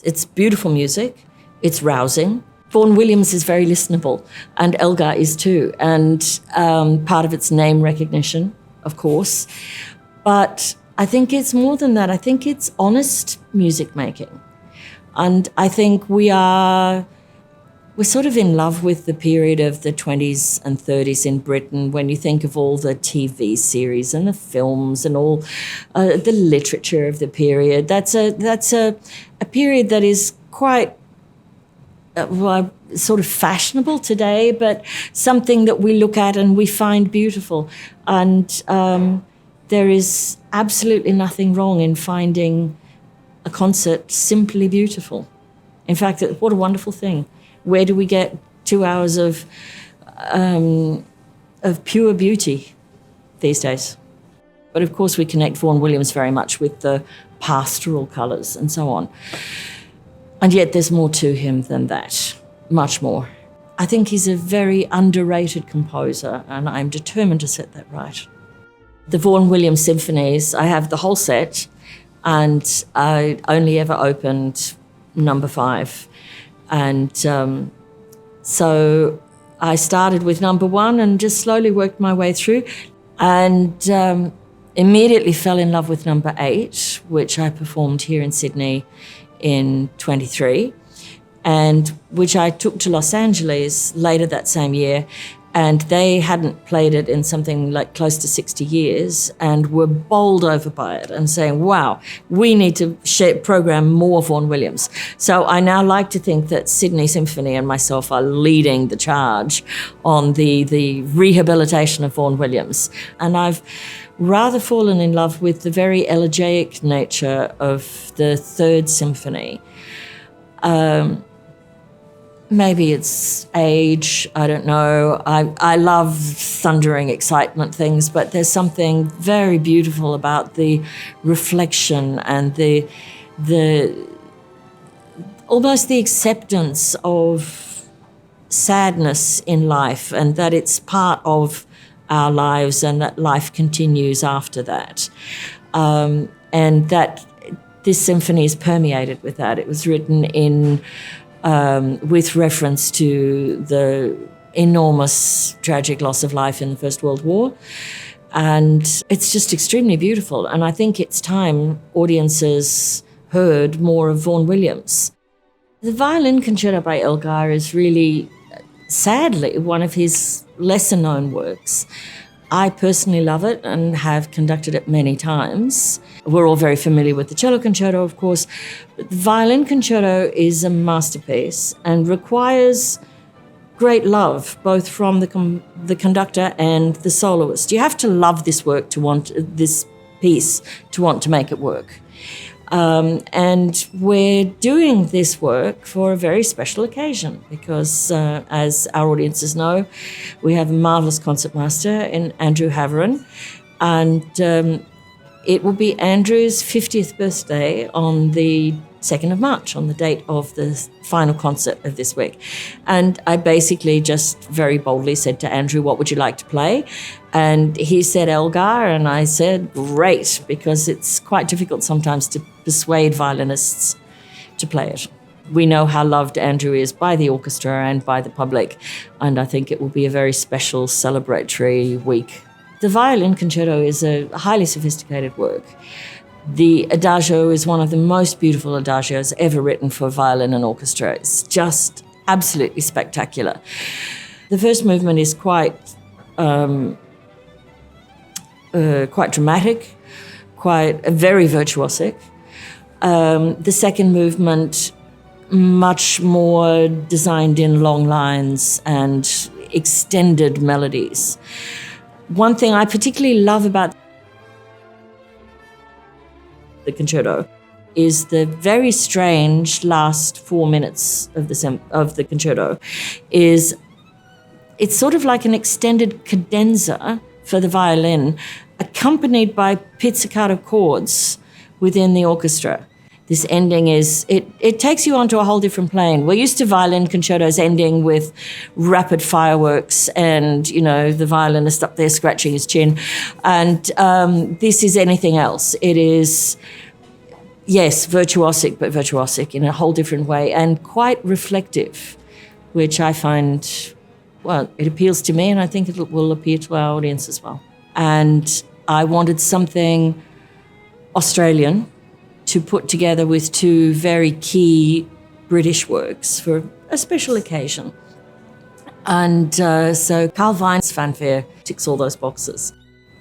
It's beautiful music. It's rousing. Vaughan Williams is very listenable, and Elgar is too, and part of its name recognition, of course. But I think it's more than that. I think it's honest music making. And I think we're sort of in love with the period of the 20s and 30s in Britain when you think of all the TV series and the films and all the literature of the period. That's a period that is quite sort of fashionable today, but something that we look at and we find beautiful. And there is absolutely nothing wrong in finding a concert simply beautiful. In fact, what a wonderful thing. Where do we get 2 hours of pure beauty these days? But of course we connect Vaughan Williams very much with the pastoral colours and so on. And yet there's more to him than that, much more. I think he's a very underrated composer, and I'm determined to set that right. The Vaughan Williams symphonies, I have the whole set, and I only ever opened number 5. And so I started with number 1 and just slowly worked my way through, and immediately fell in love with number 8, which I performed here in Sydney in 23, and which I took to Los Angeles later that same year, and they hadn't played it in something like close to 60 years and were bowled over by it and saying, wow, we need to program more Vaughan Williams. So I now like to think that Sydney Symphony and myself are leading the charge on the rehabilitation of Vaughan Williams. And I've rather fallen in love with the very elegiac nature of the Third Symphony. Maybe it's age, I don't know. I love thundering excitement things, but there's something very beautiful about the reflection and the almost the acceptance of sadness in life, and that it's part of our lives and that life continues after that. And that this symphony is permeated with that. It was written in with reference to the enormous tragic loss of life in the First World War. And it's just extremely beautiful. And I think it's time audiences heard more of Vaughan Williams. The Violin Concerto by Elgar is really, sadly, one of his lesser-known works. I personally love it and have conducted it many times. We're all very familiar with the cello concerto, of course. But the Violin Concerto is a masterpiece and requires great love, both from the conductor and the soloist. You have to love this work to want this piece to want to make it work. And we're doing this work for a very special occasion because, as our audiences know, we have a marvellous concertmaster in Andrew Haverin, and it will be Andrew's 50th birthday on the 2nd of March, on the date of the final concert of this week. And I basically just very boldly said to Andrew, what would you like to play? And he said Elgar, and I said, great, because it's quite difficult sometimes to persuade violinists to play it. We know how loved Andrew is by the orchestra and by the public, and I think it will be a very special celebratory week. The Violin Concerto is a highly sophisticated work. The Adagio is one of the most beautiful adagios ever written for violin and orchestra. It's just absolutely spectacular. The first movement is quite dramatic, very virtuosic. The second movement, much more designed in long lines and extended melodies. One thing I particularly love about the concerto is the very strange last 4 minutes of the concerto. It's sort of like an extended cadenza for the violin, accompanied by pizzicato chords within the orchestra. This ending it takes you onto a whole different plane. We're used to violin concertos ending with rapid fireworks and, the violinist up there scratching his chin. And this is anything else. It is Yes, virtuosic, but virtuosic in a whole different way, and quite reflective, which I find, well, it appeals to me, and I think it will appeal to our audience as well. And I wanted something Australian to put together with two very key British works for a special occasion. And so Carl Vine's fanfare ticks all those boxes.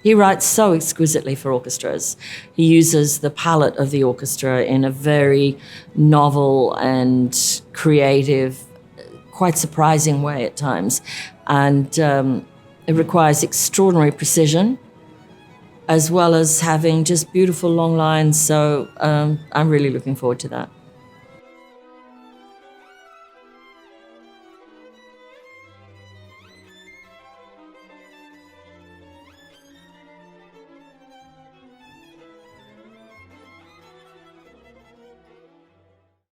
He writes so exquisitely for orchestras. He uses the palette of the orchestra in a very novel and creative, quite surprising way at times. And it requires extraordinary precision, as well as having just beautiful long lines. So I'm really looking forward to that.